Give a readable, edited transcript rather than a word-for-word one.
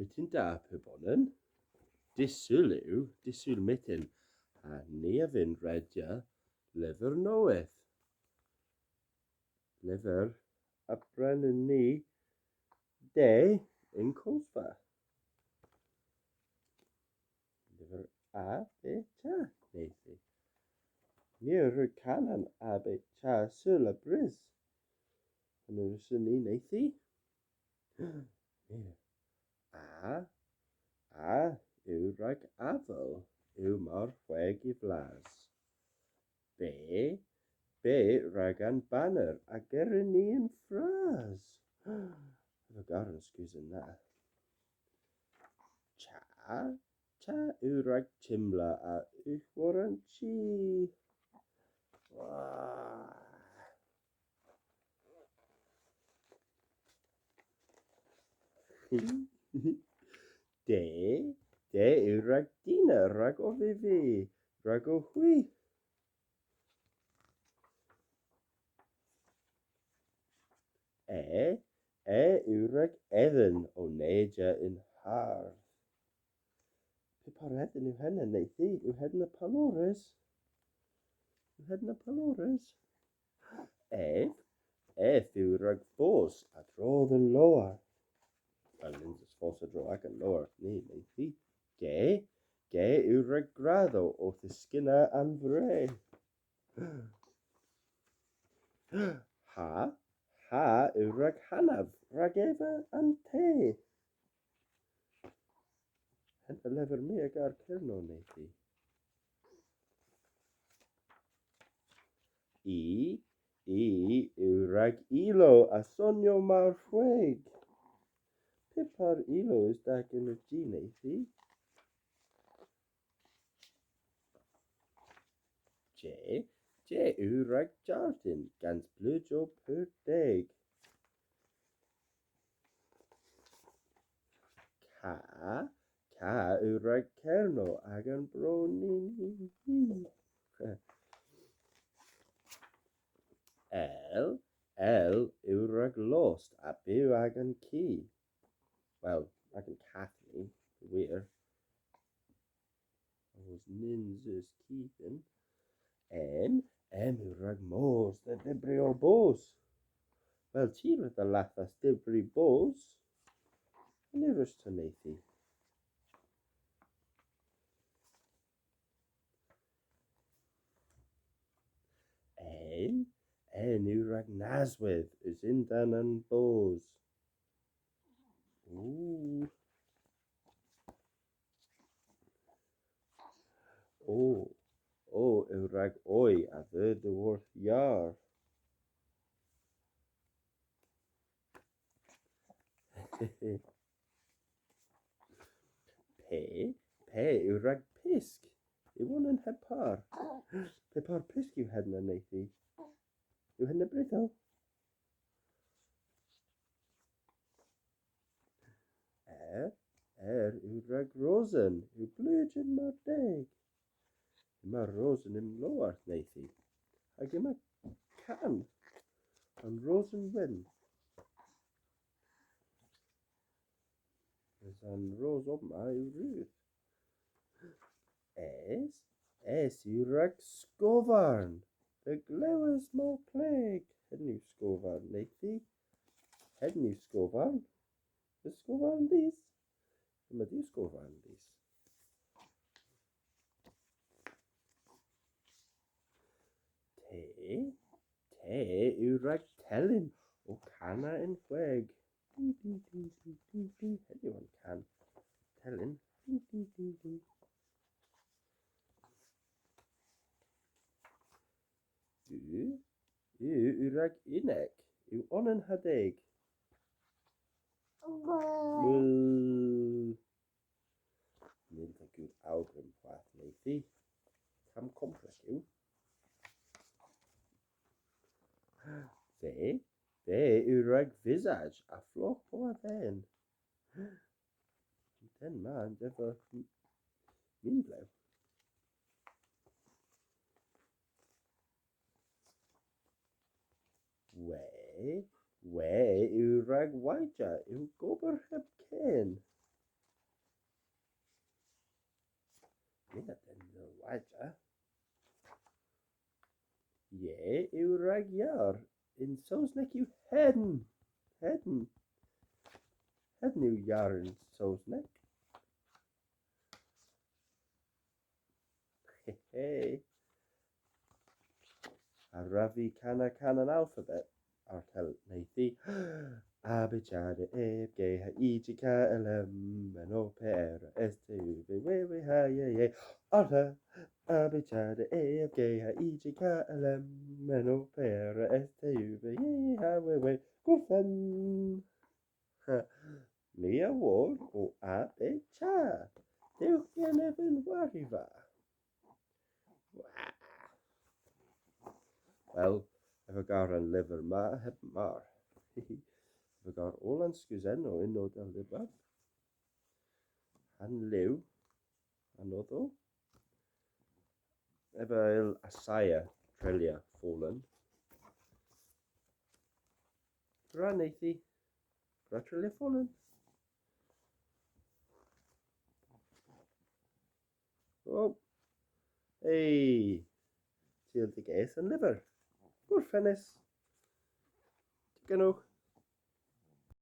myttin da pebonnen. Dy'sul myttin. A neafyn redia lyfr nowydh. Lyfr a brenin ni de yn cwsfa. Lyfr ABCha, neithi. Ni'r canan ABCha syl a bris. Yn yr syni, neithi. A yw rhag afel yw mor chweg I flas. Be rhagan banner a gerin ni yn ffras. Efo gar yn sgwys yn na. Cha yw rhag timla a uchwaran chi. De yw rhag dina, rhag o fifi, rhag o hwy. Yw rhag edden o neidia yn hardd. Pe par edden yw hynna, neithi? Yw hynna palores? Yw rhag ffos a drodd yn loa. Wel, nid ffos a drodd ac yn loa, neithi. Ge yw rhag graddo o ddisgyna an fre. Ha yw rhag hanaf, rhag efa an te. Hynna lyfr mi ag ar cyrno, neithi. Yw rhag ilo a sonio mawr chweg. Pe par ilo ys dag yn y gi, neithi? Je yw rhag jardin gans blwyd o pyr deg. Ca yw rhag cerno ag yn broni ni. Yw rhag lost a byw ag yn ci. Wel, ag yn cath ni, wir. Os nins ys cithin. Yw rhag mors dy dibri o bos. Wel, ti roedd y lathas dibri bos. Yn yr ystyneithi. Yw rhag naswydd ys yndan yn bos. Yw rhag oi a ddyd y wrth iar. Pe yw rhag pisg. Yw hwn yn hepar. Pe par pisg yw hynna, neithi? Yw hynna brithol? Yw rhag rosen. Yw blwyd yn mor deg. Mae'r rosen yn loar, neithi. Ac yma can. Yn rosen wyn. Ys yn ros oma yw rwydd. Yw rhag sgofarn. Y glewys mor cleg. Hyn yw sgofarn, neithi. Hyn yw sgofarn. Y sgofarn dis. Yma di sgofarn dis. Te yw rhag telyn o cana yn chweg. Hyn yw yn can. Telyn. Yw rhag uneg. Yw on yn hadeg. Nid ag yw'r awgrym chwaith, neithi. Cam compres yw. Fe yw rhag visage a floch o adden. Den ma yn defo min blew. We yw rhag waidja yw gober heb cen. myttin nowydh. Ie, yw rhagiar. In Saesneg yw hen. Hen. Hen yw iar in Saesneg. Hey. A rafi can an alphabet. Artel neithi. ABCha dy'sul we ha ye. Artel ABCha dy'sul ye ha we. Gorffen. Ni a word o ABCha. Dewch gen efen warifa. Wel, efo gar yn lyfr ma heb mar. Efo gar ôl yn sgwsen o unod y lyfr. Han liw. Anodd o. Efo il asaya trelia ffôlen. Gra neithi. Gra trelia ffôlen. O. Ei. Ti'n dy ges yn lyfr. Gwrffenus. Digonwch.